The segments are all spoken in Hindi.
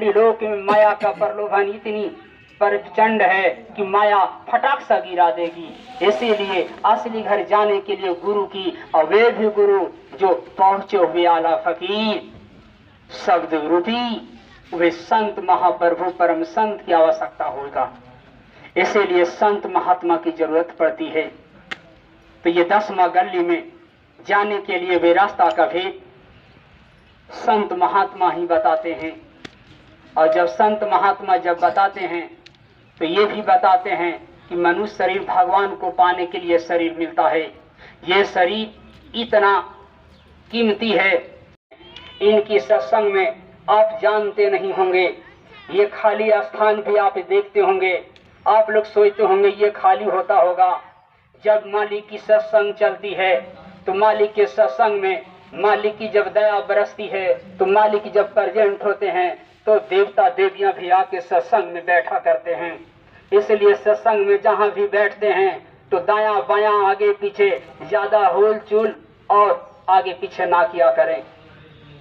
लोक में माया का प्रलोभन इतनी प्रचंड है कि माया फटाक सा गिरा देगी। इसीलिए असली घर जाने के लिए गुरु की, और वे भी गुरु जो पहुंचे हुए आला फकीर शब्द रूपी वे संत महाप्रभु परम संत की आवश्यकता होगा। इसीलिए संत महात्मा की जरूरत पड़ती है। तो ये 10वां गली में जाने के लिए वे रास्ता का भेद संत महात्मा ही बताते हैं। और जब संत महात्मा जब बताते हैं तो ये भी बताते हैं कि मनुष्य शरीर भगवान को पाने के लिए शरीर मिलता है। ये शरीर इतना कीमती है, इनकी सत्संग में आप जानते नहीं होंगे। ये खाली स्थान भी आप देखते होंगे, आप लोग सोचते होंगे ये खाली होता होगा। जब मालिक की सत्संग चलती है तो मालिक के सत्संग में मालिक की जब दया बरसती है तो मालिक जब प्रेजेंट होते हैं तो देवता देवियां भी आके सत्संग में बैठा करते हैं। इसलिए सत्संग में जहां भी बैठते हैं तो दायां बायां आगे पीछे ज्यादा होल चूल और आगे पीछे ना किया करें,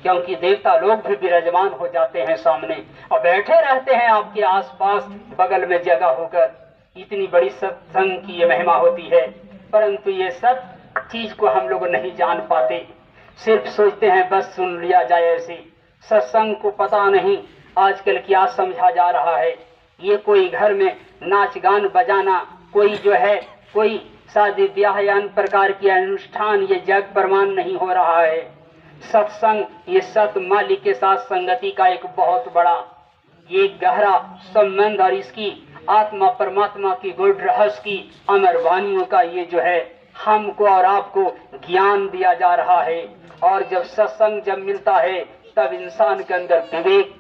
क्योंकि देवता लोग भी विराजमान हो जाते हैं सामने और बैठे रहते हैं आपके आसपास बगल में जगह होकर। इतनी बड़ी सत्संग की ये महिमा होती है, परंतु ये सब चीज को हम लोग नहीं जान पाते। सिर्फ सोचते हैं बस सुन लिया जाए ऐसे। सत्संग को पता नहीं आजकल क्या समझा जा रहा है। ये कोई घर में नाच गान बजाना, कोई जो है कोई शादी ब्याह या अन्य प्रकार के अनुष्ठान, ये जग प्रमाण नहीं हो रहा है। सत्संग ये सत मालिक के साथ संगति का एक बहुत बड़ा ये गहरा संबंध और इसकी आत्मा परमात्मा की गुड रहस्य की अमर वाणियों का ये जो है हमको और आपको ज्ञान दिया जा रहा है। और जब सत्संग जब मिलता है तब इंसान के अंदर विवेक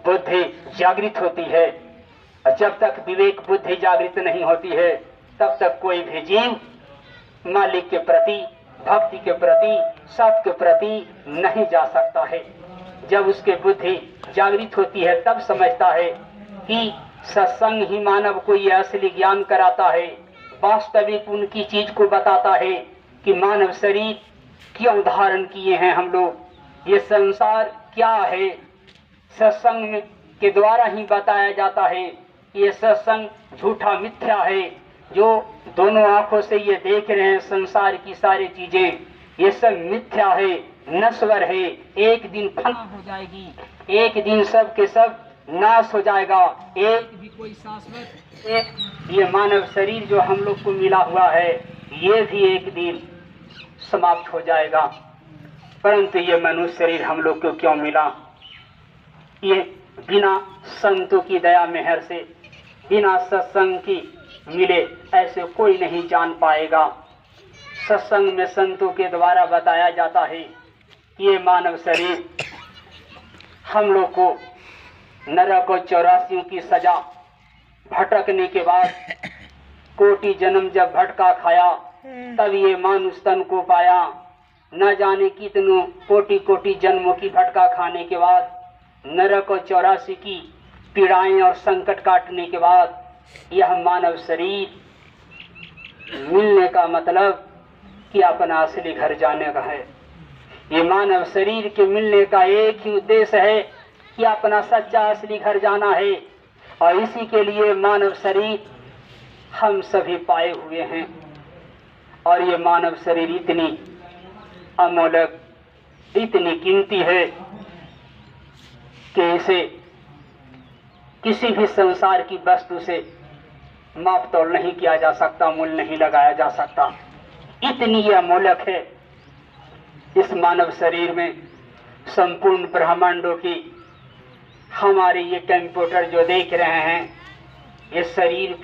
बुद्धि जागृत होती है। और जब तक विवेक बुद्धि जागृत नहीं होती है तब तक कोई भी जीव मालिक के प्रति, भक्ति के प्रति, सत के प्रति नहीं जा सकता है। जब उसके बुद्धि जागृत होती है तब समझता है कि सत्संग ही मानव को ये असली ज्ञान कराता है, वास्तविक उनकी चीज को बताता है कि मानव शरीर क्यों धारण किए हैं हम लोग, ये संसार क्या है। सत्संग के द्वारा ही बताया जाता है कि ये सत्संग झूठा मिथ्या है। जो दोनों आंखों से ये देख रहे हैं संसार की सारी चीजें, ये सब मिथ्या है, नश्वर है, एक दिन फना हो जाएगी, एक दिन सब के सब नाश हो जाएगा। एक भी कोई शाश्वत ये मानव शरीर जो हम लोग को मिला हुआ है ये भी एक दिन समाप्त हो जाएगा। परंतु ये मनुष्य शरीर हम लोग को क्यों मिला? ये बिना संतों की दया मेहर से, बिना सत्संग की मिले ऐसे कोई नहीं जान पाएगा। सत्संग में संतों के द्वारा बताया जाता है कि ये मानव शरीर हम लोग को नरक और 84 की सजा भटकने के बाद कोटि जन्म जब भटका खाया तब ये मानुष तन को पाया। न जाने कितनों कोटि कोटि जन्मों की भटका खाने के बाद नरक और 84 की पीड़ाएं और संकट काटने के बाद यह मानव शरीर मिलने का मतलब कि अपना असली घर जाने का है। ये मानव शरीर के मिलने का एक ही उद्देश्य है कि अपना सच्चा असली घर जाना है। और इसी के लिए मानव शरीर हम सभी पाए हुए हैं। और ये मानव शरीर इतनी अमूल्य, इतनी कीमती है कि इसे किसी भी संसार की वस्तु से माप तोल नहीं किया जा सकता, मूल्य नहीं लगाया जा सकता। इतनी यह अमूल्यक है इस मानव शरीर में। संपूर्ण ब्रह्मांडों की हमारे ये कंप्यूटर जो देख रहे हैं, ये शरीर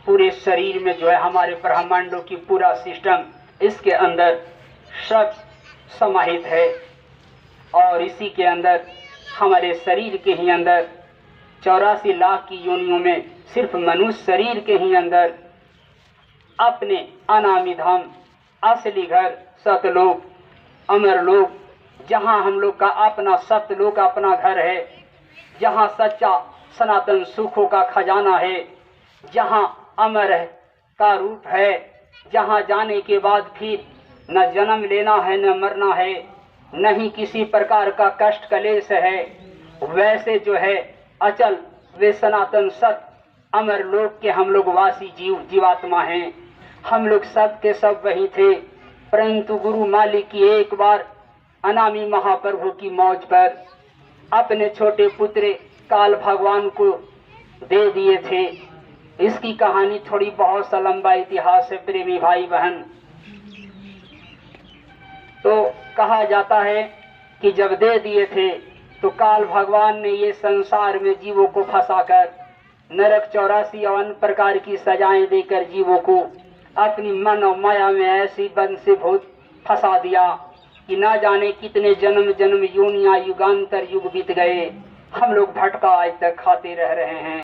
पूरे शरीर में जो है हमारे ब्रह्मांडों की पूरा सिस्टम इसके अंदर सब समाहित है। और इसी के अंदर हमारे शरीर के ही अंदर 84 लाख की योनियों में सिर्फ मनुष्य शरीर के ही अंदर अपने अनामी धाम, असली घर, सतलोक, अमरलोक, जहाँ हम लोग का अपना सतलोक अपना घर है, जहाँ सच्चा सनातन सुखों का खजाना है, जहाँ अमर का रूप है, जहाँ जाने के बाद फिर न जन्म लेना है, न मरना है, न ही किसी प्रकार का कष्ट कलेश है। वैसे जो है अचल वे सनातन सत अमर लोक के हम लोग वासी जीवात्मा हैं। हम लोग सब के सब वही थे, परंतु गुरु मालिक की एक बार अनामी महाप्रभु की मौज पर अपने छोटे पुत्र काल भगवान को दे दिए थे। इसकी कहानी थोड़ी बहुत सा लंबा इतिहास है प्रेमी भाई बहन। तो कहा जाता है कि जब दे दिए थे तो काल भगवान ने ये संसार में जीवों को फंसाकर नरक 84 और अन्य प्रकार की सजाएं देकर जीवों को अपनी मन और माया में ऐसी बंद से भूत फंसा दिया कि ना जाने कितने जन्म जन्म योनियां युगांतर युग बीत गए, हम लोग भटका आज तक खाते रह रहे हैं।